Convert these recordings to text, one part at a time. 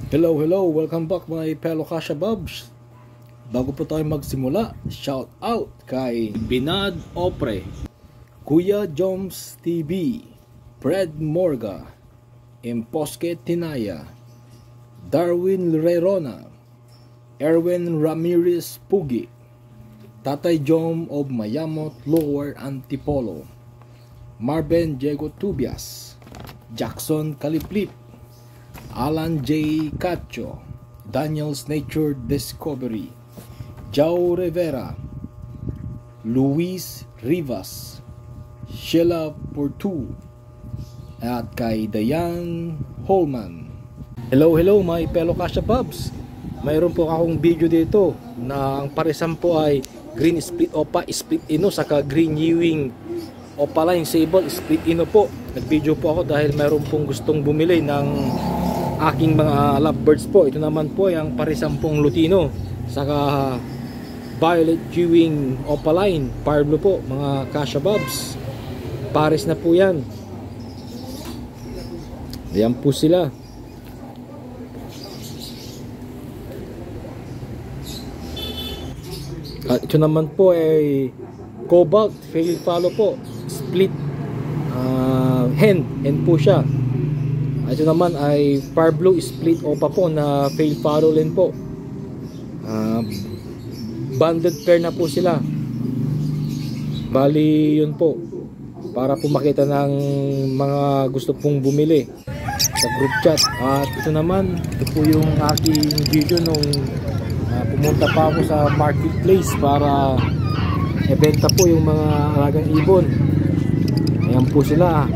Hello, hello! Welcome back my fellow Kasha Bobs. Bago po tayo magsimula, shout out kay Binad Opre, Kuya Joms TV, Fred Morga, Imposque Tinaya, Darwin Rerona, Erwin Ramirez Pugi, Tatay Jom of Mayamot Lower Antipolo, Marben Diego Tubias, Jackson Kaliplip, Alan J. Cacho, Daniel's Nature Discovery, Jao Rivera, Luis Rivas, Sheila Portu, at kay Dayan Holman. Hello, hello my fellow Kasha Bobs. Mayroon po akong video dito na ang paresan po ay green split opa, split ino, saka green ewing opaline sable split ino po. Nag-video po ako dahil mayroon pong gustong bumili ng aking mga lovebirds po. Ito naman po ay ang parisampung lutino saka violet ewing opaline fire blue po mga Kasha Bobs. Pares na po yan. Ayan po sila. At ito naman po ay cobalt fail follow po, split hen po siya. Ito naman ay fire blue split opa po na fail follow rin po. Banded pair na po sila. Bali yun po, para po makita ng mga gusto pong bumili sa group chat. At ito naman, ito po yung aking video nung pumunta pa ako sa marketplace para ibenta po yung mga alagang ibon. Ayan po sila,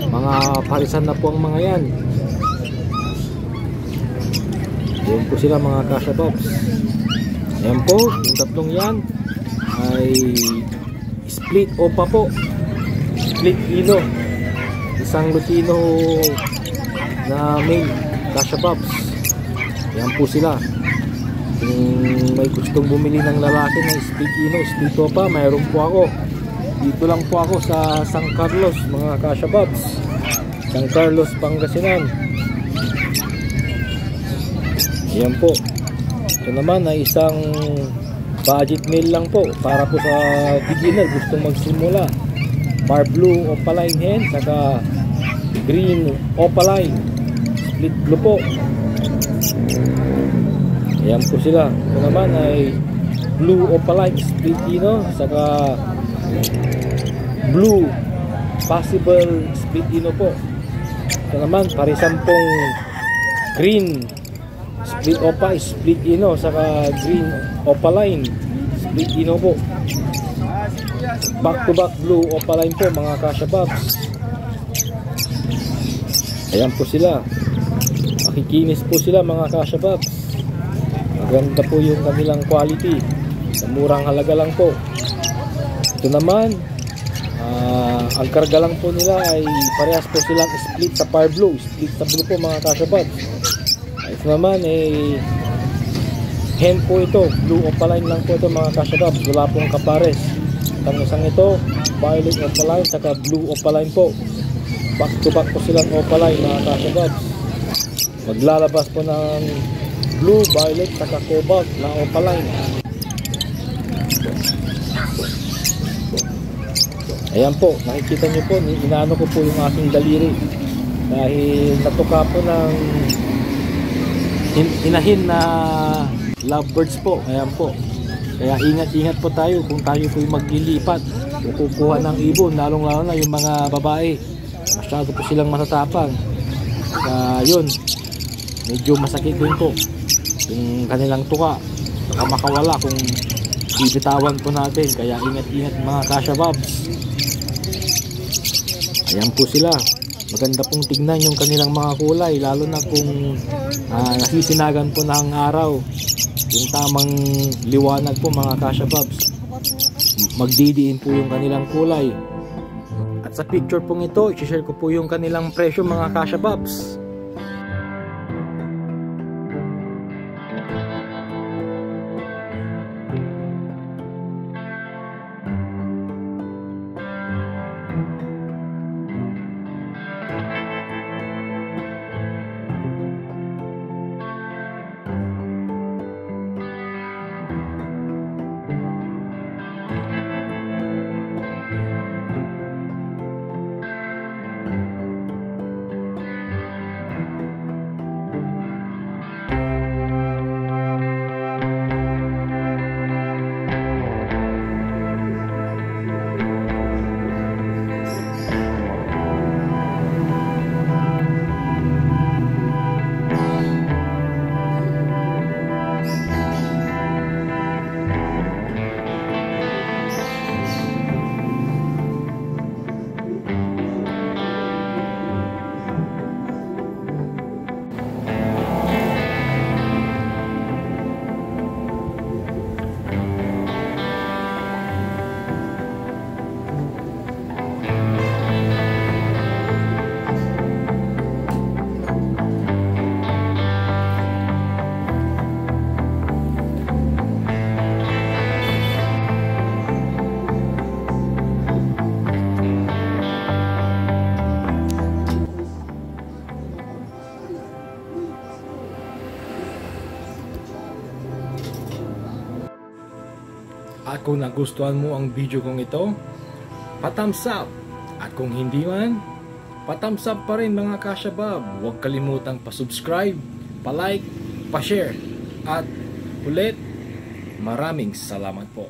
mga parisan na po ang mga yan. Ayan po sila mga Kasha Bobs. Ayan po, yung tatlong yan ay split opa po, split ino, isang lutino na male Kasha Bobs. Ayan po sila. Kung may gustong bumili ng lalaki ng split ino, split opa, mayroon po ako. Dito lang po ako sa San Carlos mga Kasha Bobs, San Carlos, Pangasinan. Ayan po. Ito naman ay isang budget meal lang po para po sa beginner gustong magsimula. Fire blue opaline hen saka green opaline split blue po. Ayan po sila. Ito naman ay blue opaline split ino saka blue possible split ino po. Ito naman parisampung green split opa split ino saka green opaline split ino po. Back to back blue opaline po mga Kasha Bobs. Ayan po sila. Makikinis po sila mga Kasha Bobs. Maganda po yung kanilang quality. Sa murang halaga lang po. Ito naman ang karga lang po nila ay parehas po silang split sa fire blue, split sa blue po mga Kasha Bobs. Ito naman hen po ito, blue opaline lang po ito mga Kasha Bobs, wala pong kapares. Ang isang ito violet opaline saka blue opaline po, back to back po silang opaline mga Kasha Bobs. Maglalabas po ng blue, violet saka cobalt na opaline. Ayan po, nakikita nyo po, inaano ko po yung aking daliri dahil natuka po ng inahin na lovebirds po. Ayan po, kaya ingat-ingat po tayo kung tayo po yung maglilipat o kukuha ng ibon, lalong-lalo na yung mga babae, masyado po silang matatapang. Kaya yun, medyo masakit din po yung kanilang tuka, baka makawala kung bibitawan po natin. Kaya ingat-ingat mga Kasha Bobs. Ayan po sila. Maganda pong tignan yung kanilang mga kulay, lalo na kung nasisinagan po ng araw, yung tamang liwanag po mga Kasha Bobs, magdidiin po yung kanilang kulay. At sa picture pong ito, i-share ko po yung kanilang presyo mga Kasha Bobs. At kung nagustuhan mo ang video kong ito, pa-thumbs up. At kung hindi man, pa-thumbs up pa rin mga kasyabab. Huwag kalimutang pa-subscribe, pa-like, pa-share. At ulit, maraming salamat po.